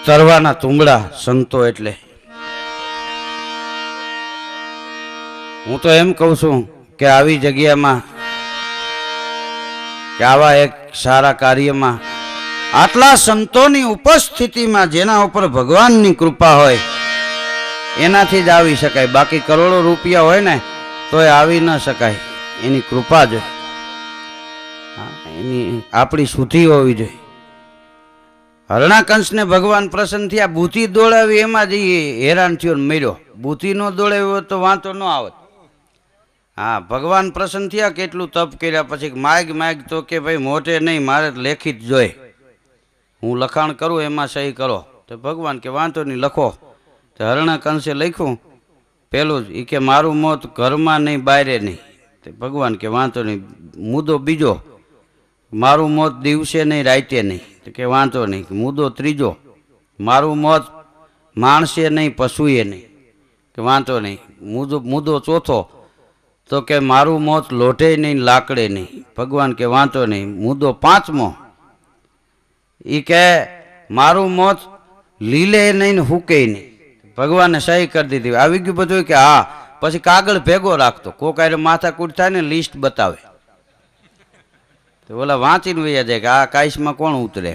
તરવાના તુંબડા સંતો એટલે હું તો એમ કહું છું કે આવી જગ્યામાં કે આવા એક સારા કાર્યમાં આટલા સંતોની ઉપસ્થિતિમાં જેના ઉપર ભગવાનની કૃપા હોય એનાથી જ આવી શકાય. બાકી કરોડો રૂપિયા હોય ને તોય આવી ન શકાય. એની કૃપા જ એની આપણી શુદ્ધિ હોવી જોઈએ. હરણાકંસને ભગવાન પ્રસન્ન થયા, બુદ્ધિ દોડાવી એમાં જ હેરાન થયો ને મર્યો. બુદ્ધિ ન દોડાવી તો વાંધો ન આવત. હા, ભગવાન પ્રસન્ન થયા, કેટલું તપ કર્યા પછી માગ તો કે ભાઈ મોટે નહીં, મારે લેખિત જોઈએ, હું લખાણ કરું એમાં સહી કરો. તો ભગવાન કે વાંધો નહીં, લખો. તો હરણાકંસે લખ્યું પેલું જ, એ કે મારું મોત ઘરમાં નહીં બારે નહીં. તો ભગવાન કે વાંધો નહીં. મુદ્દો બીજો, મારું મોત દિવસે નહીં રાતે નહીં. તો કે વાંધો નહીં. મુદ્દો ત્રીજો, મારું મોત માણસે નહીં પશુએ નહીં. કે વાંધો નહીં. મુદ્દો ચોથો તો કે મારું મોત લોઢે નહીં લાકડે નહીં. ભગવાન કે વાંધો નહીં. મુદ્દો પાંચમો એ કે મારું મોત લીલે નહીં ને હુકે નહીં. ભગવાને સહી કરી દીધી. આવી ગયું બધું કે હા. પછી કાગળ ભેગો રાખતો, કોક આરે માથાકૂટ થાય ને લિસ્ટ બતાવે તો ઓલા વાંચીને વૈયા જાય કે આ કાઈસમાં કોણ ઉતરે.